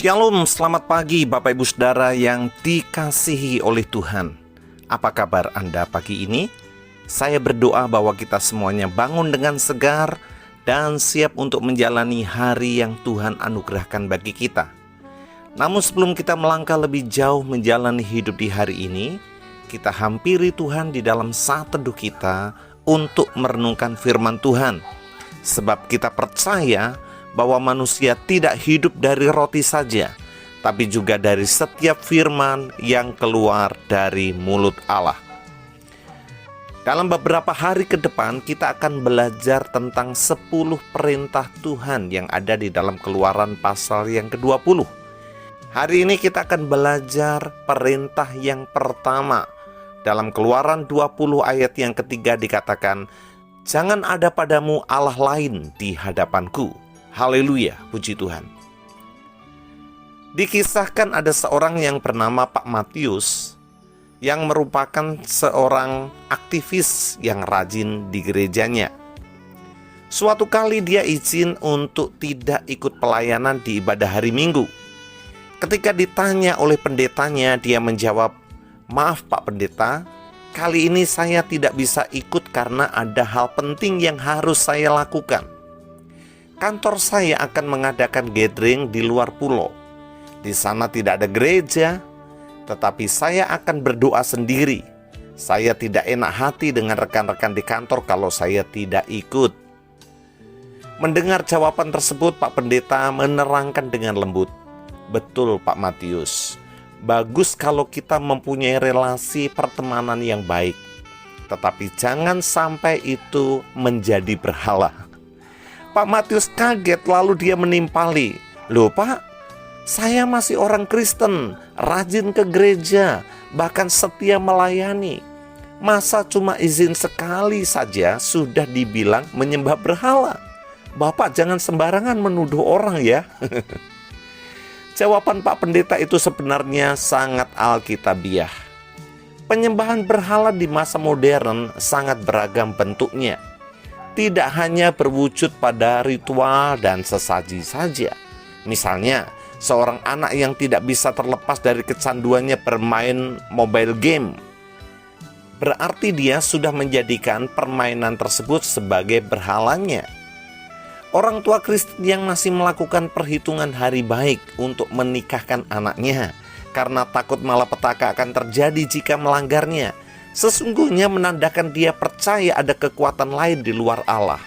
Shalom, selamat pagi Bapak Ibu Saudara yang dikasihi oleh Tuhan. Apa kabar Anda pagi ini? Saya berdoa bahwa kita semuanya bangun dengan segar dan siap untuk menjalani hari yang Tuhan anugerahkan bagi kita. Namun sebelum kita melangkah lebih jauh menjalani hidup di hari ini, kita hampiri Tuhan di dalam saat teduh kita untuk merenungkan firman Tuhan. Sebab kita percaya bahwa manusia tidak hidup dari roti saja, tapi juga dari setiap firman yang keluar dari mulut Allah. Dalam beberapa hari ke depan kita akan belajar tentang 10 perintah Tuhan yang ada di dalam Keluaran pasal yang ke-20. Hari ini kita akan belajar perintah yang pertama. Dalam Keluaran 20 ayat yang ketiga dikatakan, "Jangan ada padamu Allah lain di hadapanku." Haleluya, puji Tuhan. Dikisahkan ada seorang yang bernama Pak Matius yang merupakan seorang aktivis yang rajin di gerejanya. Suatu kali dia izin untuk tidak ikut pelayanan di ibadah hari Minggu. Ketika ditanya oleh pendetanya, dia menjawab, "Maaf Pak Pendeta, kali ini saya tidak bisa ikut karena ada hal penting yang harus saya lakukan. Kantor saya akan mengadakan gathering di luar pulau. Di sana tidak ada gereja, tetapi saya akan berdoa sendiri. Saya tidak enak hati dengan rekan-rekan di kantor kalau saya tidak ikut." Mendengar jawaban tersebut, Pak Pendeta menerangkan dengan lembut, "Betul Pak Matius, bagus kalau kita mempunyai relasi pertemanan yang baik, tetapi jangan sampai itu menjadi berhala." Pak Matius kaget, lalu dia menimpali, "Loh Pak, saya masih orang Kristen, rajin ke gereja, bahkan setia melayani. Masa cuma izin sekali saja sudah dibilang menyembah berhala? Bapak jangan sembarangan menuduh orang ya." Jawaban Pak Pendeta itu sebenarnya sangat alkitabiah. Penyembahan berhala di masa modern sangat beragam bentuknya. Tidak hanya berwujud pada ritual dan sesaji saja. Misalnya, seorang anak yang tidak bisa terlepas dari kecanduannya bermain mobile game. Berarti dia sudah menjadikan permainan tersebut sebagai berhalanya. Orang tua Kristen yang masih melakukan perhitungan hari baik untuk menikahkan anaknya karena takut malapetaka akan terjadi jika melanggarnya, sesungguhnya menandakan dia percaya ada kekuatan lain di luar Allah.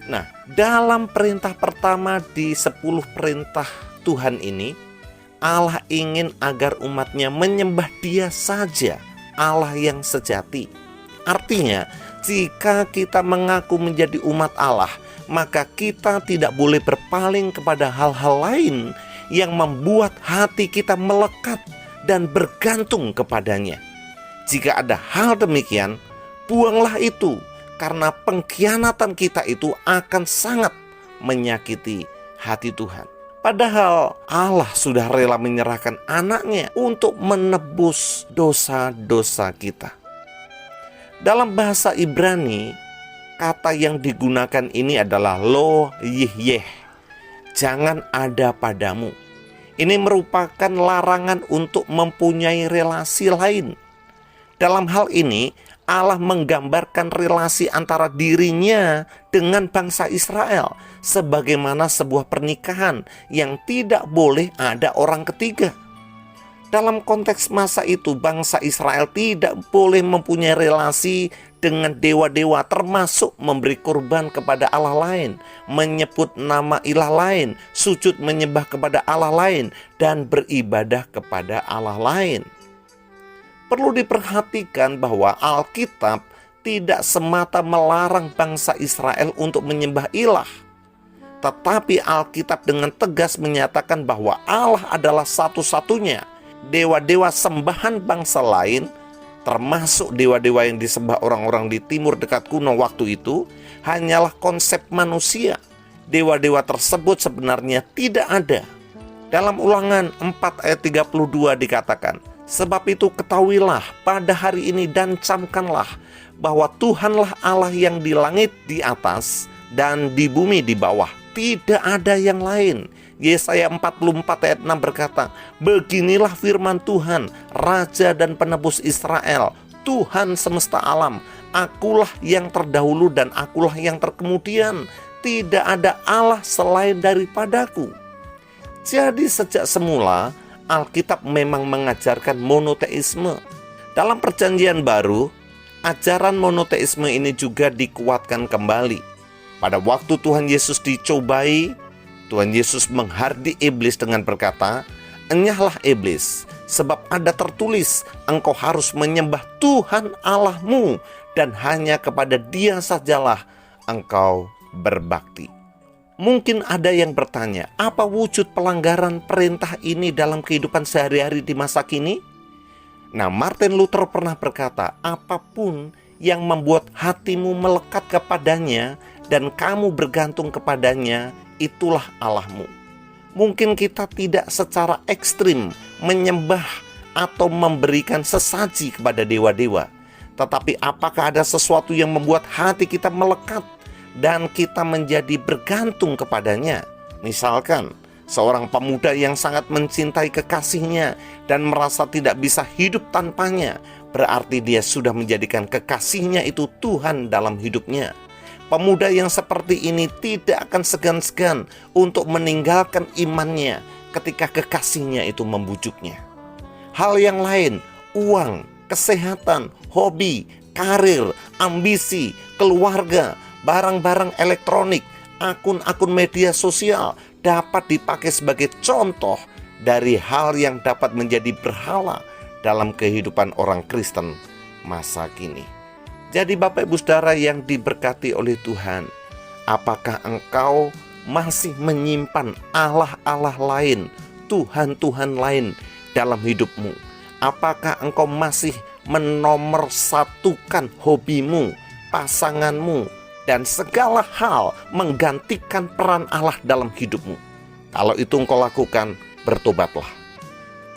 Nah, dalam perintah pertama di 10 perintah Tuhan ini, Allah ingin agar umatnya menyembah Dia saja, Allah yang sejati. Artinya, jika kita mengaku menjadi umat Allah, maka kita tidak boleh berpaling kepada hal-hal lain yang membuat hati kita melekat dan bergantung kepadanya. Jika ada hal demikian, buanglah itu, karena pengkhianatan kita itu akan sangat menyakiti hati Tuhan. Padahal Allah sudah rela menyerahkan anaknya untuk menebus dosa-dosa kita. Dalam bahasa Ibrani, kata yang digunakan ini adalah lo yihyeh, jangan ada padamu. Ini merupakan larangan untuk mempunyai relasi lain. Dalam hal ini, Allah menggambarkan relasi antara dirinya dengan bangsa Israel sebagaimana sebuah pernikahan yang tidak boleh ada orang ketiga. Dalam konteks masa itu, bangsa Israel tidak boleh mempunyai relasi dengan dewa-dewa, termasuk memberi korban kepada Allah lain, menyebut nama ilah lain, sujud menyembah kepada Allah lain, dan beribadah kepada Allah lain. Perlu diperhatikan bahwa Alkitab tidak semata melarang bangsa Israel untuk menyembah ilah, tetapi Alkitab dengan tegas menyatakan bahwa Allah adalah satu-satunya. Dewa-dewa sembahan bangsa lain, termasuk dewa-dewa yang disembah orang-orang di timur dekat kuno waktu itu, hanyalah konsep manusia. Dewa-dewa tersebut sebenarnya tidak ada. Dalam Ulangan 4 ayat 32 dikatakan, "Sebab itu ketahuilah pada hari ini dan camkanlah bahwa Tuhanlah Allah yang di langit di atas dan di bumi di bawah. Tidak ada yang lain." Yesaya 44 ayat 6 berkata, "Beginilah firman Tuhan, Raja dan Penebus Israel, Tuhan semesta alam. Akulah yang terdahulu dan akulah yang terkemudian. Tidak ada Allah selain daripadaku." Jadi sejak semula, Alkitab memang mengajarkan monoteisme. Dalam Perjanjian Baru, ajaran monoteisme ini juga dikuatkan kembali. Pada waktu Tuhan Yesus dicobai, Tuhan Yesus menghardi iblis dengan berkata, "Enyahlah iblis, sebab ada tertulis, engkau harus menyembah Tuhan Allahmu, dan hanya kepada Dia sajalah engkau berbakti." Mungkin ada yang bertanya, apa wujud pelanggaran perintah ini dalam kehidupan sehari-hari di masa kini? Nah, Martin Luther pernah berkata, apapun yang membuat hatimu melekat kepadanya dan kamu bergantung kepadanya, itulah Allahmu. Mungkin kita tidak secara ekstrim menyembah atau memberikan sesaji kepada dewa-dewa, tetapi apakah ada sesuatu yang membuat hati kita melekat dan kita menjadi bergantung kepadanya? Misalkan seorang pemuda yang sangat mencintai kekasihnya dan merasa tidak bisa hidup tanpanya, berarti dia sudah menjadikan kekasihnya itu Tuhan dalam hidupnya. Pemuda yang seperti ini tidak akan segan-segan untuk meninggalkan imannya ketika kekasihnya itu membujuknya. Hal yang lain, uang, kesehatan, hobi, karir, ambisi, keluarga, barang-barang elektronik, akun-akun media sosial dapat dipakai sebagai contoh dari hal yang dapat menjadi berhala dalam kehidupan orang Kristen masa kini. Jadi Bapak Ibu Saudara yang diberkati oleh Tuhan, apakah engkau masih menyimpan Allah-Allah lain, Tuhan-Tuhan lain dalam hidupmu? Apakah engkau masih menomorsatukan hobimu, pasanganmu, dan segala hal menggantikan peran Allah dalam hidupmu? Kalau itu engkau lakukan, bertobatlah.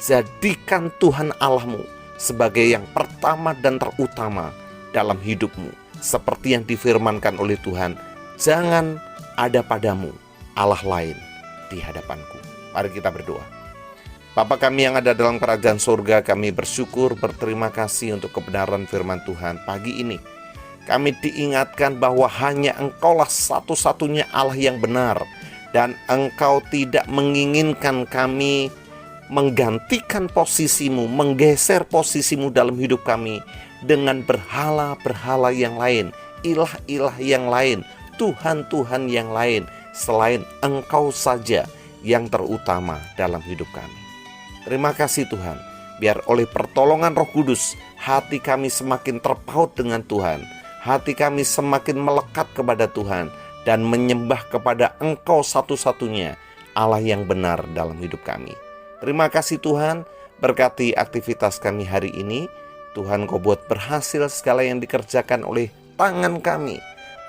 Jadikan Tuhan Allahmu sebagai yang pertama dan terutama dalam hidupmu, seperti yang difirmankan oleh Tuhan, "Jangan ada padamu Allah lain di hadapanku." Mari kita berdoa. Bapa kami yang ada dalam kerajaan surga, kami bersyukur, berterima kasih untuk kebenaran firman Tuhan pagi ini. Kami diingatkan bahwa hanya Engkaulah satu-satunya Allah yang benar, dan Engkau tidak menginginkan kami menggantikan posisimu, menggeser posisimu dalam hidup kami dengan berhala-berhala yang lain, ilah-ilah yang lain, Tuhan-Tuhan yang lain, selain Engkau saja yang terutama dalam hidup kami. Terima kasih Tuhan, biar oleh pertolongan Roh Kudus, hati kami semakin terpaut dengan Tuhan, hati kami semakin melekat kepada Tuhan, dan menyembah kepada Engkau satu-satunya Allah yang benar dalam hidup kami. Terima kasih Tuhan, berkati aktivitas kami hari ini. Tuhan, Kau buat berhasil segala yang dikerjakan oleh tangan kami.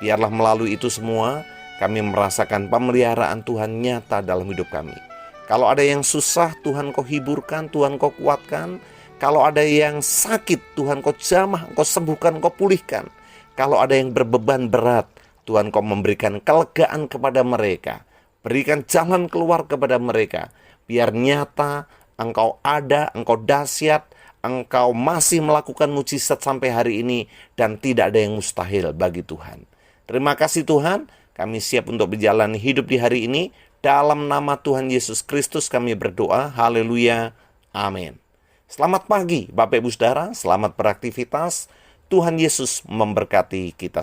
Biarlah melalui itu semua kami merasakan pemeliharaan Tuhan nyata dalam hidup kami. Kalau ada yang susah, Tuhan Kau hiburkan, Tuhan Kau kuatkan. Kalau ada yang sakit, Tuhan Kau jamah, Kau sembuhkan, Kau pulihkan. Kalau ada yang berbeban berat, Tuhan Kau memberikan kelegaan kepada mereka. Berikan jalan keluar kepada mereka. Biar nyata Engkau ada, Engkau dahsyat, Engkau masih melakukan mujizat sampai hari ini, dan tidak ada yang mustahil bagi Tuhan. Terima kasih Tuhan, kami siap untuk menjalani hidup di hari ini. Dalam nama Tuhan Yesus Kristus kami berdoa, haleluya, amin. Selamat pagi Bapak Ibu Saudara, selamat beraktivitas. Tuhan Yesus memberkati kita